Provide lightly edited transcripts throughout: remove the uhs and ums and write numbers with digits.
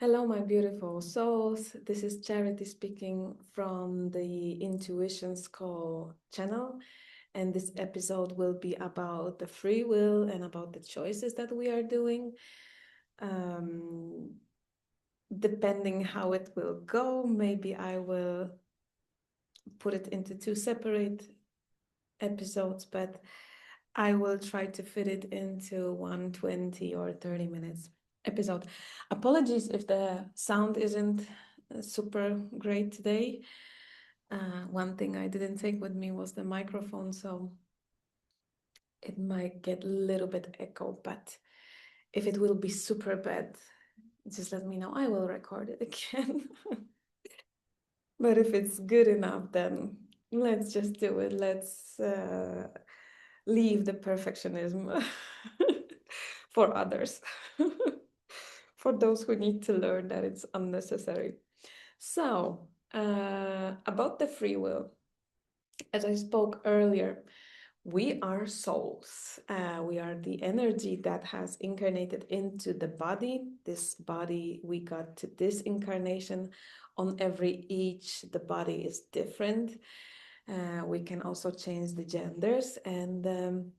Hello, my beautiful souls. This is Charity speaking from the Intuition School channel. And this episode will be about the free will and about the choices that we are doing. Um, Depending how it will go, maybe I will put it into two separate episodes, but I will try to fit it into 120 or 30 minutes episode. Apologies if the sound isn't super great today. One thing I didn't take with me was the microphone, so it might get a little bit echo, but if it will be super bad, just let me know. I will record it again. But if it's good enough, then let's just do it. Let's leave the perfectionism for others, for those who need to learn that it's unnecessary. So, about the free will, as I spoke earlier, we are souls. We are the energy that has incarnated into the body. This body, we got to this incarnation. On every each, the body is different. We can also change the genders, and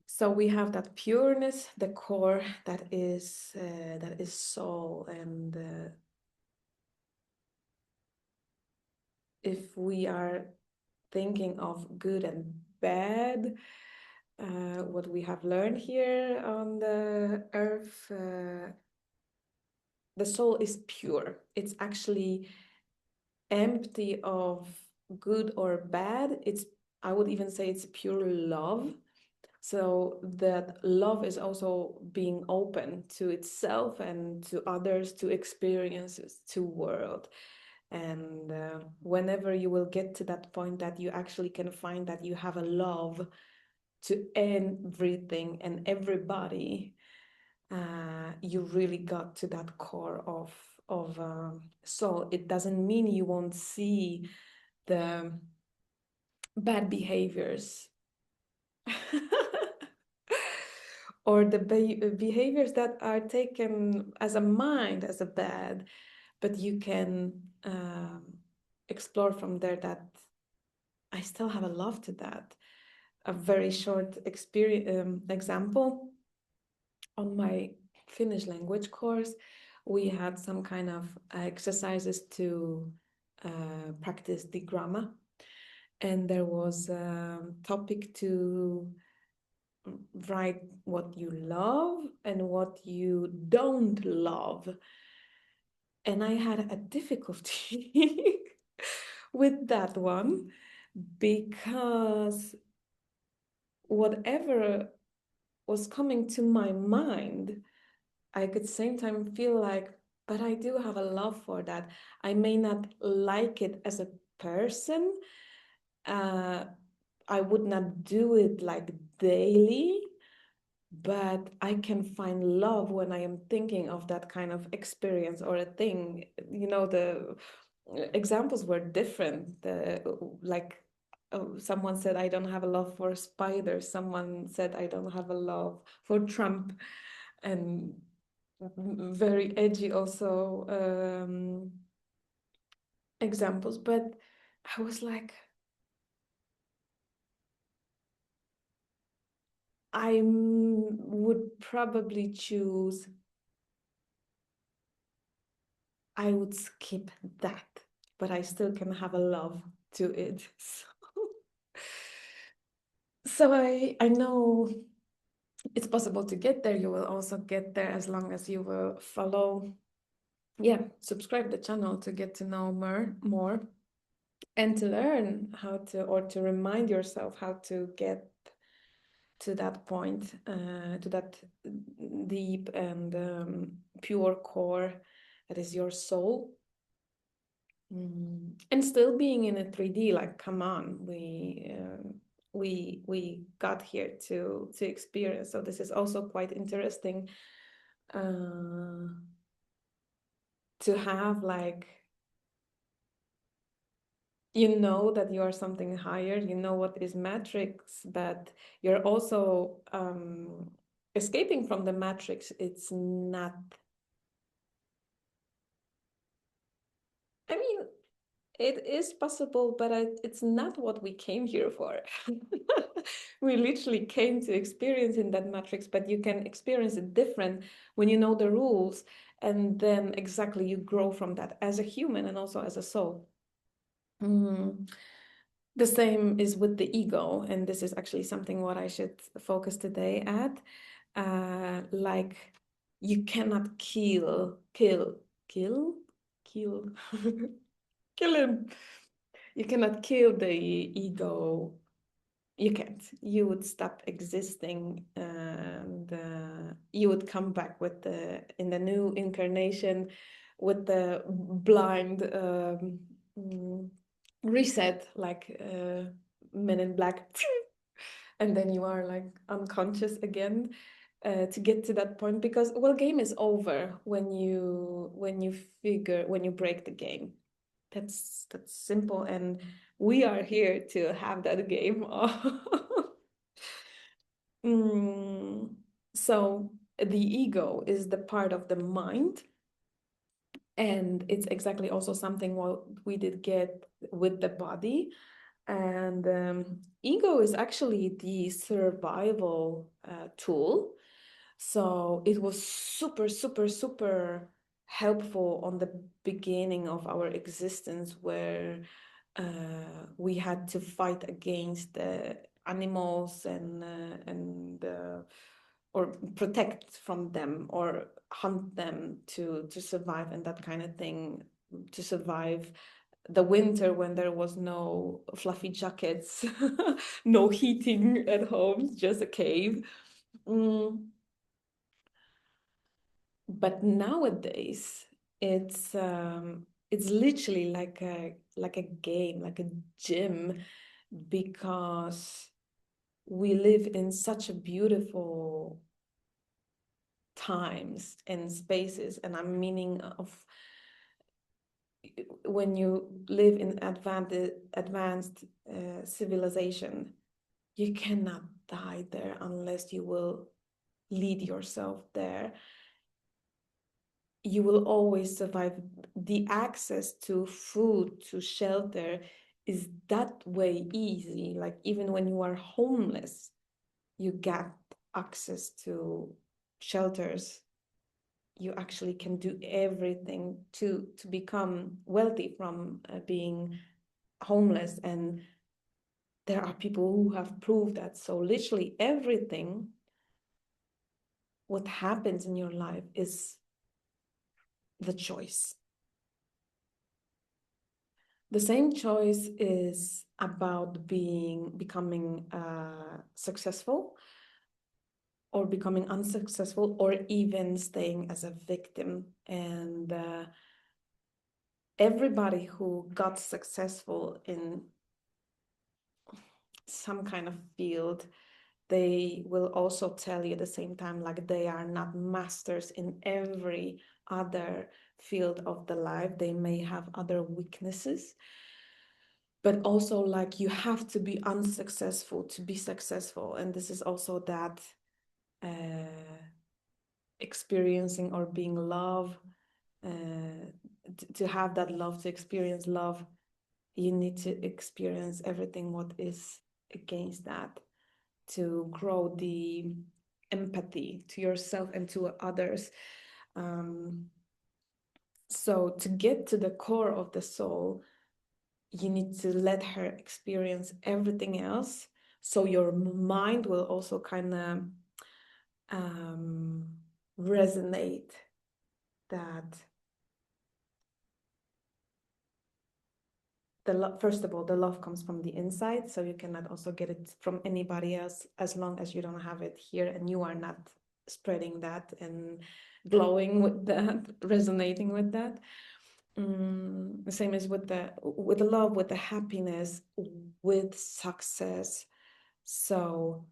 so we have that pureness, the core that is soul, and if we are thinking of good and bad, what we have learned here on the earth, the soul is pure. It's actually empty of good or bad. I would even say it's pure love. So that love is also being open to itself and to others, to experiences, to world. And whenever you will get to that point that you actually can find that you have a love to everything and everybody, you really got to that core of soul. It doesn't mean you won't see the bad behaviors or the behaviors that are taken as a mind as a bad, but you can explore from there that I still have a love to that. A very short experience example, on my Finnish language course, we had some kind of exercises to practice the grammar, and there was a topic to write what you love and what you don't love. And I had a difficulty with that one because whatever was coming to my mind, I could same time feel like, but I do have a love for that. I may not like it as a person. Uh, I would not do it like daily, but I can find love when I am thinking of that kind of experience or a thing. The examples were different. Like someone said, I don't have a love for spiders. Someone said, I don't have a love for Trump. And very edgy also examples. But I was like, would probably choose, I would skip that, but I still can have a love to it. So I know it's possible to get there. You will also get there as long as you will follow, subscribe the channel to get to know more and to learn how to, or to remind yourself how to get to that point, to that deep and pure core that is your soul. And still being in a 3D, like, come on, we got here to experience. So this is also quite interesting to have, like, that you are something higher, what is matrix, but you're also escaping from the matrix, it's not, I mean, it is possible, but it's not what we came here for. We literally came to experience in that matrix, but you can experience it different when you know the rules, and then exactly you grow from that as a human and also as a soul. Mm. The same is with the ego, and this is actually something what I should focus today at. Like you cannot kill, kill him. You cannot kill the ego. You can't. You would stop existing, and you would come back with the in the new incarnation with the blind mm, reset, like Men in Black, and then you are like unconscious again. To get to that point, because well, game is over when you break the game. That's simple, and we are here to have that game. Mm, so the ego is the part of the mind, and it's exactly also something what we did get with the body. And ego is actually the survival tool. So it was super, super, super helpful on the beginning of our existence, where we had to fight against the animals and or protect from them or hunt them to survive and that kind of thing, to survive the winter when there was no fluffy jackets, no heating at home, just a cave. Mm. But nowadays, it's literally like a game, like a gym, because we live in such a beautiful times and spaces, and I'm meaning of when you live in advanced civilization, you cannot die there unless you will lead yourself there. You will always survive. The access to food, to shelter is that way easy. Like even when you are homeless, you get access to shelters. You actually can do everything to become wealthy from being homeless, and there are people who have proved that. So literally everything what happens in your life is the choice. The same choice is about becoming successful or becoming unsuccessful or even staying as a victim. And everybody who got successful in some kind of field, they will also tell you at the same time, like they are not masters in every other field of the life. They may have other weaknesses, but also like you have to be unsuccessful to be successful. And this is also that experiencing or being love, to have that love, to experience love, you need to experience everything what is against that, to grow the empathy to yourself and to others. So to get to the core of the soul, you need to let her experience everything else. So your mind will also kind of resonate that first of all, the love comes from the inside, so you cannot also get it from anybody else as long as you don't have it here and you are not spreading that and glowing with that, resonating with that. The same as with the love, with the happiness, with success. So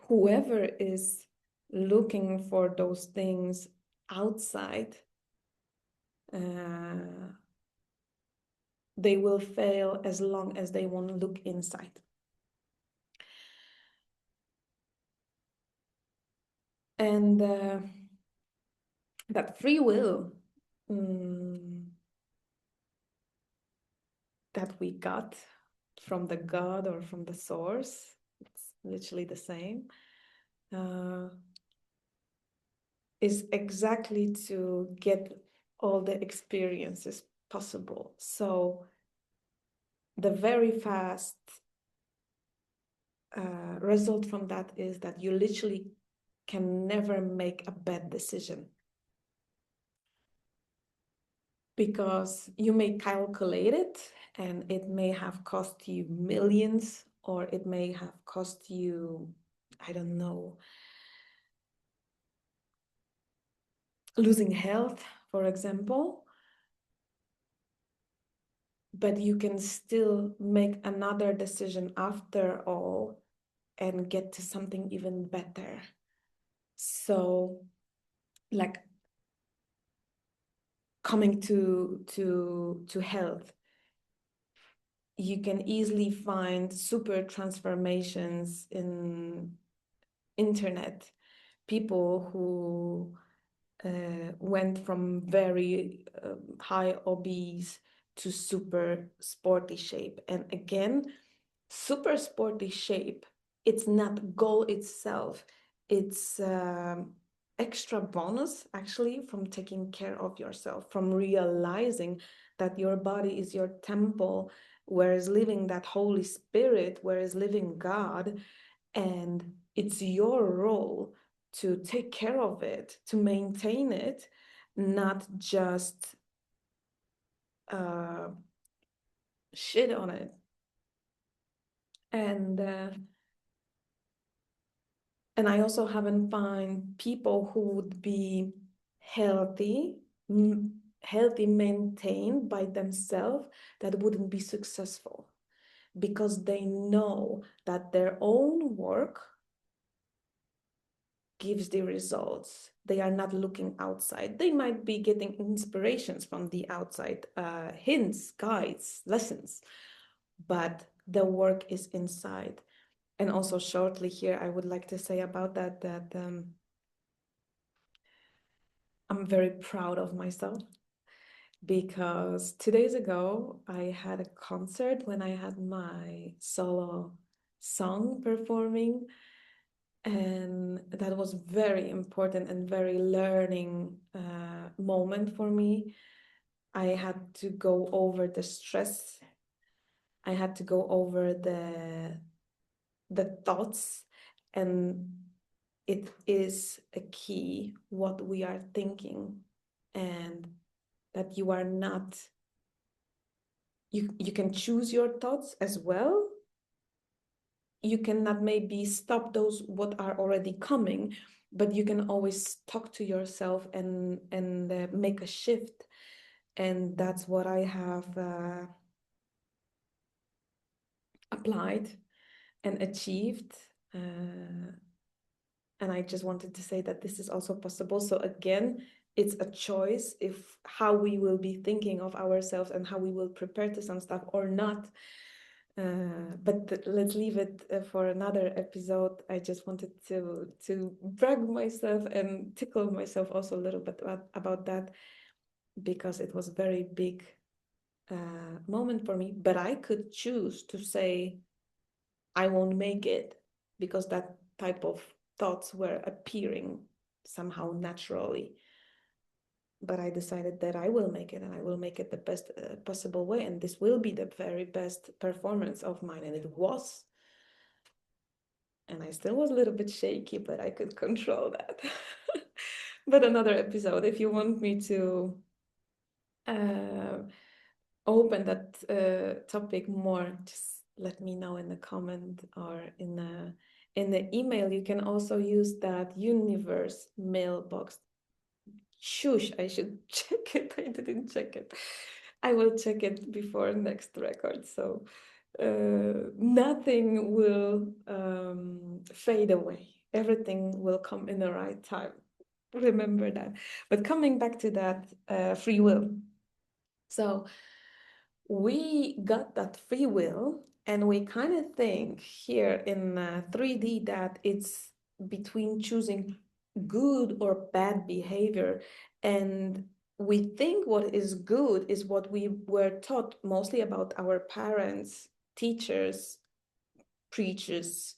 whoever is looking for those things outside, they will fail as long as they won't look inside. And that free will mm, that we got from the God or from the source, it's literally the same, uh, is exactly to get all the experiences possible. So the very fast result from that is that you literally can never make a bad decision, because you may calculate it and it may have cost you millions, or it may have cost you, I don't know, losing health, for example, but you can still make another decision after all and get to something even better. So, like, coming to health, you can easily find super transformations in internet, people who went from very high obese to super sporty shape. And again, super sporty shape, it's not goal itself, it's extra bonus actually from taking care of yourself, from realizing that your body is your temple, where is living that Holy Spirit, where is living God, and it's your role to take care of it, to maintain it, not just uh, shit on it. And I also haven't found people who would be healthy, healthy maintained by themselves, that wouldn't be successful, because they know that their own work gives the results. They are not looking outside. They might be getting inspirations from the outside, hints, guides, lessons, but the work is inside. And also shortly here, I would like to say about that I'm very proud of myself, because 2 days ago I had a concert when I had my solo song performing, and that was very important and very learning moment for me. I had to go over the stress. I had to go over the thoughts, and it is a key what we are thinking, and that you are not, you can choose your thoughts as well. You cannot maybe stop those what are already coming, but you can always talk to yourself and make a shift. And that's what I have applied and achieved. And I just wanted to say that this is also possible. So again, it's a choice if how we will be thinking of ourselves and how we will prepare to some stuff or not. But let's leave it for another episode. I just wanted to brag myself and tickle myself also a little bit about that, because it was a very big moment for me. But I could choose to say I won't make it, because that type of thoughts were appearing somehow naturally. But I decided that I will make it, and I will make it the best possible way, and this will be the very best performance of mine. And it was. And I still was a little bit shaky, but I could control that. But another episode, if you want me to uh, open that topic more, just let me know in the comment or in the email. You can also use that universe mailbox. Shush, I should check it. I didn't check it. I will check it before next record. So nothing will fade away. Everything will come in the right time. Remember that. But coming back to that free will. So we got that free will, and we kind of think here in 3D that it's between choosing good or bad behavior. And we think what is good is what we were taught mostly about our parents, teachers, preachers,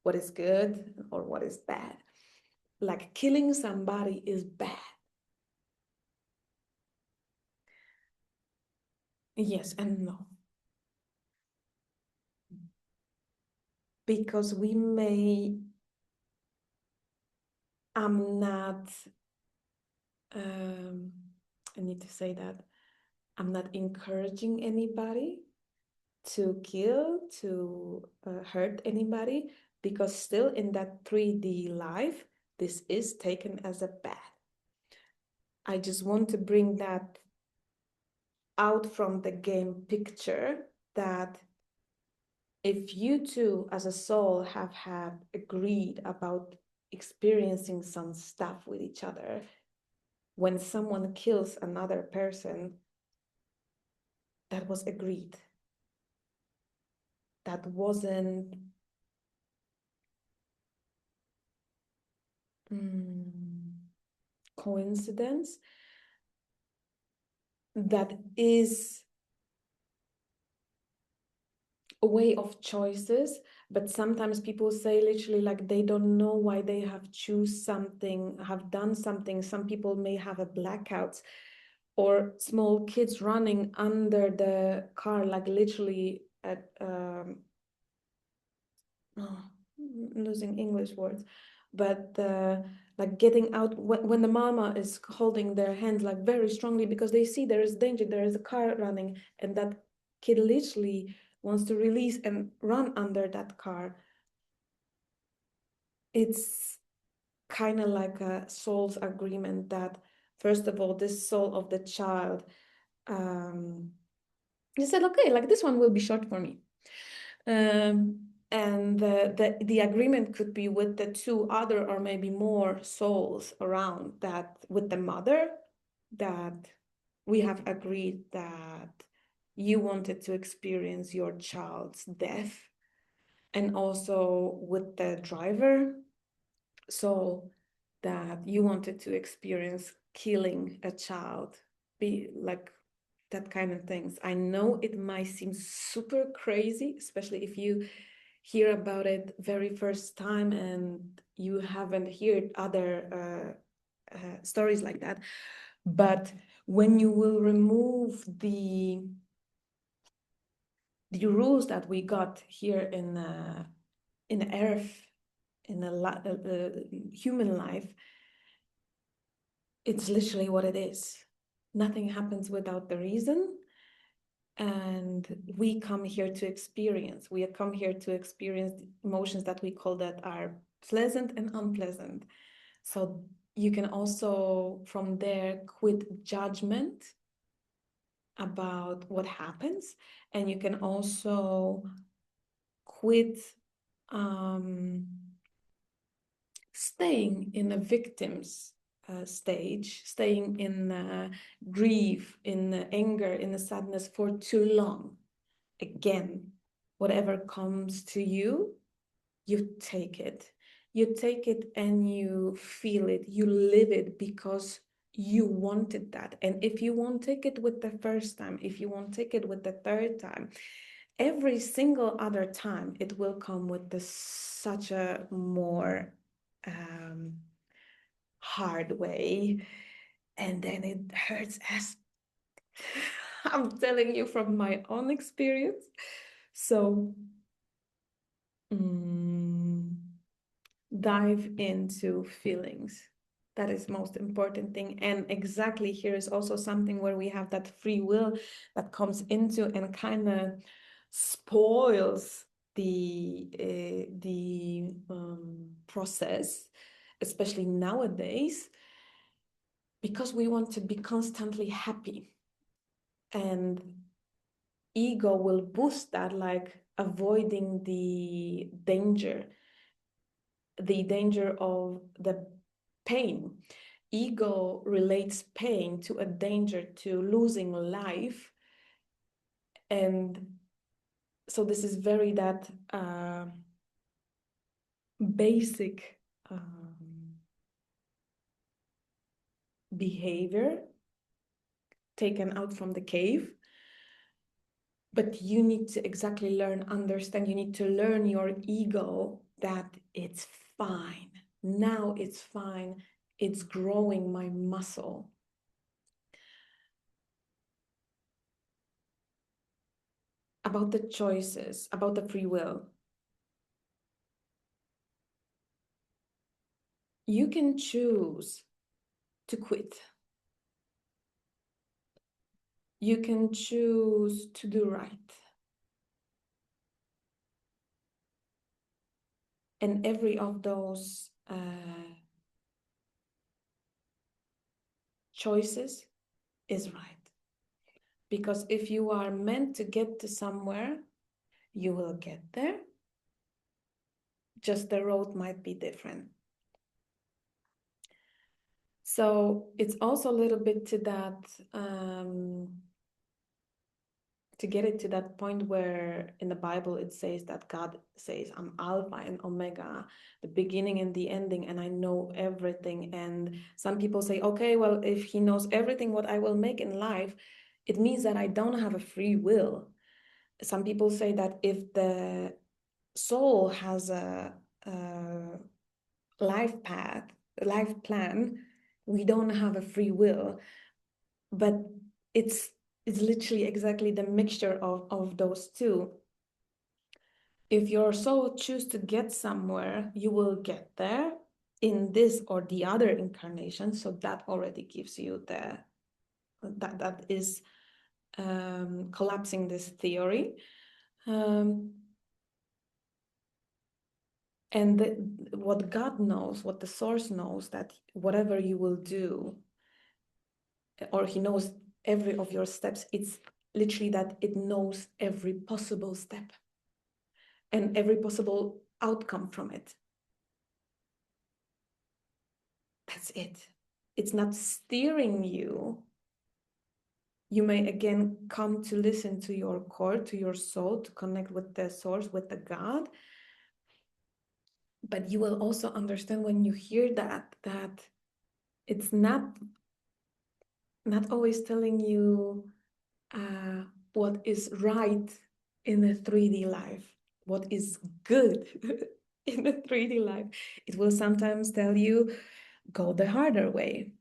what is good or what is bad. Like killing somebody is bad. Yes and no. Because we may, I'm not, um, I need to say that I'm not encouraging anybody to kill, to hurt anybody, because still in that 3D life, this is taken as a bad. I just want to bring that out from the game picture, that if you two as a soul have had agreed about experiencing some stuff with each other, when someone kills another person, that was agreed. That wasn't coincidence. That is a way of choices, but sometimes people say literally like they don't know why they have choose something, have done something. Some people may have a blackout, or small kids running under the car, like literally at oh, I'm losing English words, but like getting out when the mama is holding their hands like very strongly because they see there is danger, there is a car running, and that kid literally wants to release and run under that car. It's kind of like a soul's agreement that, first of all, this soul of the child, um, he said, okay, like this one will be short for me. And the agreement could be with the two other or maybe more souls around, that with the mother, that we have agreed that you wanted to experience your child's death, and also with the driver, so that you wanted to experience killing a child, be like that kind of things. I know it might seem super crazy, especially if you hear about it very first time and you haven't heard other stories like that. But when you will remove the rules that we got here in Earth, in a human life, it's literally what it is. Nothing happens without the reason. And we come here to experience. We come here to experience emotions that we call that are pleasant and unpleasant. So you can also from there quit judgment about what happens, and you can also quit staying in a victim's stage, staying in grief, in anger, in sadness for too long. Again, whatever comes to you, you take it. You take it and you feel it, you live it because you wanted that. And if you won't take it with the first time, if you won't take it with the third time, every single other time it will come with such a more hard way, and then it hurts as I'm telling you from my own experience. So dive into feelings. That is most important thing. And exactly, here is also something where we have that free will that comes into and kind of spoils the process, especially nowadays, because we want to be constantly happy, and ego will boost that, like avoiding the danger of the pain. Ego relates pain to a danger, to losing life. And so this is very that basic behavior taken out from the cave, but you need to exactly understand, you need to learn your ego that it's fine. Now it's fine. It's growing my muscle. About the choices, about the free will. You can choose to quit. You can choose to do right. And every of those choices is right. Because if you are meant to get to somewhere, you will get there. Just the road might be different. So it's also a little bit to that, to get it to that point where in the Bible it says that God says, I'm Alpha and Omega, the beginning and the ending, and I know everything. And some people say, okay, well, if he knows everything what I will make in life, it means that I don't have a free will. Some people say that if the soul has a life path, life plan, we don't have a free will. But it's literally exactly the mixture of those two. If your soul choose to get somewhere, you will get there in this or the other incarnation. So that already gives you that is collapsing this theory. And what God knows, what the source knows, that whatever you will do, or he knows every of your steps, it's literally that it knows every possible step and every possible outcome from it. That's it. It's not steering you. You may again come to listen to your core, to your soul, to connect with the source, with the God. But you will also understand when you hear that it's not always telling you what is right in a 3D life, what is good in a 3D life. It will sometimes tell you, go the harder way.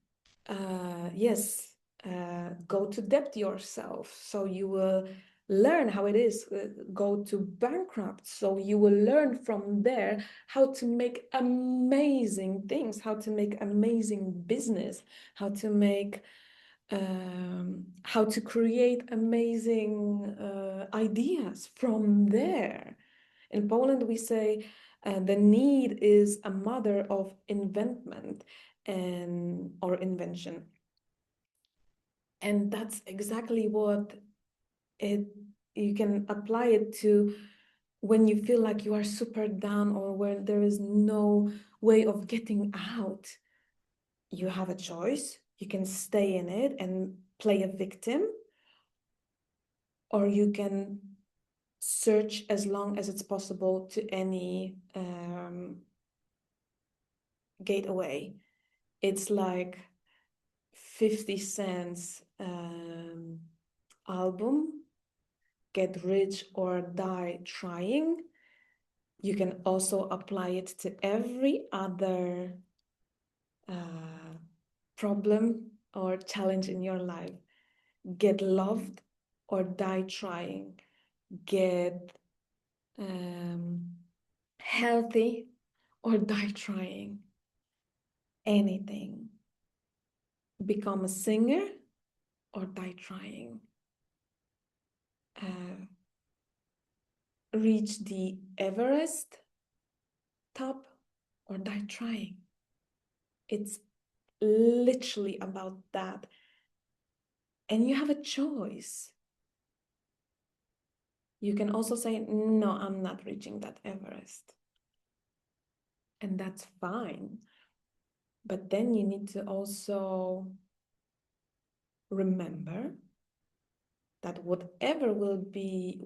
Yes, go to depth yourself. So you will learn how it is. Go to bankrupt. So you will learn from there how to make amazing things, how to make amazing business, how to make how to create amazing ideas from there. In Poland, we say the need is a mother of inventment or invention. And that's exactly what you can apply it to when you feel like you are super down or where there is no way of getting out. You have a choice. You can stay in it and play a victim, or you can search as long as it's possible to any gateway. It's like 50 Cent's album, Get Rich or Die Trying. You can also apply it to every other problem or challenge in your life. Get loved or die trying. Get healthy or die trying. Anything. Become a singer or die trying. Reach the Everest top or die trying. It's literally about that. And you have a choice. You can also say, no, I'm not reaching that Everest. And that's fine. But then you need to also remember that whatever will be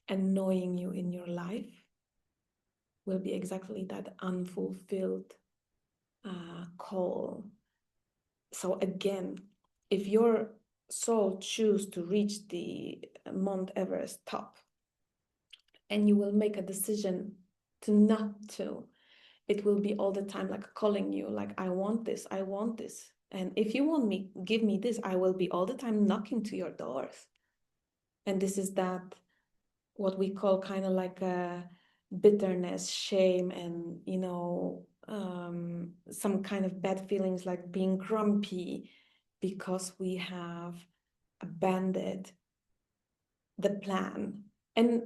annoying you in your life, will be exactly that unfulfilled call. So again, if your soul choose to reach the Mount Everest top, and you will make a decision to not to, it will be all the time like calling you, like, I want this, I want this. And if you want me, give me this, I will be all the time knocking to your doors. And this is that what we call kind of like a bitterness, shame, and some kind of bad feelings like being grumpy because we have abandoned the plan. And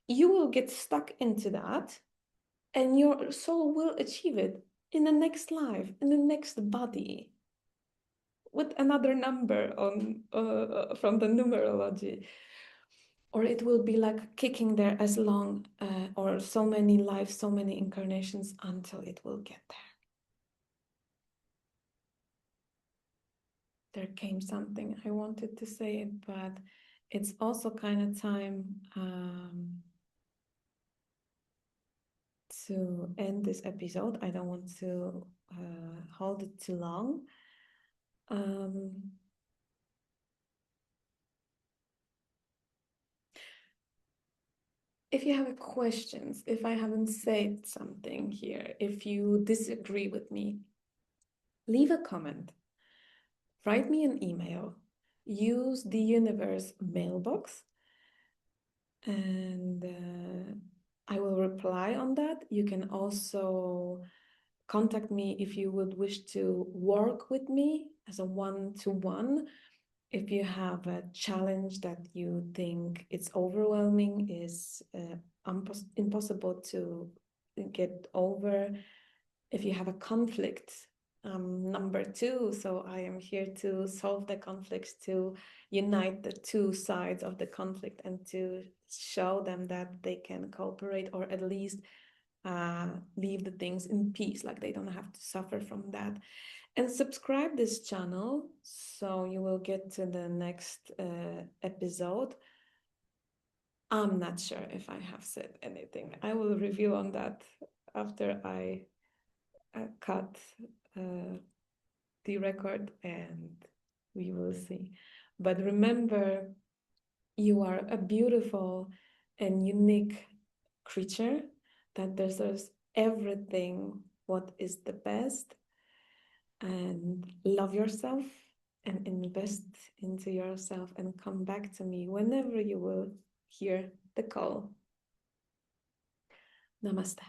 you will get stuck into that, and your soul will achieve it in the next life, in the next body, with another number on from the numerology. Or it will be like kicking there as long or so many lives, so many incarnations until it will get there. There came something I wanted to say, but it's also kind of time to end this episode. I don't want to hold it too long. If you have questions, if I haven't said something here, if you disagree with me, leave a comment, write me an email, use the universe mailbox, and I will reply on that. You can also contact me if you would wish to work with me as a one-to-one. If you have a challenge that you think it's overwhelming, is impossible to get over, if you have a conflict, number two, so I am here to solve the conflicts, to unite the two sides of the conflict and to show them that they can cooperate, or at least leave the things in peace, like they don't have to suffer from that. And subscribe this channel so you will get to the next episode. I'm not sure if I have said anything. I will review on that after I cut the record, and we will see. But remember, you are a beautiful and unique creature that deserves everything what is the best, and love yourself and invest into yourself, and come back to me whenever you will hear the call. Namaste.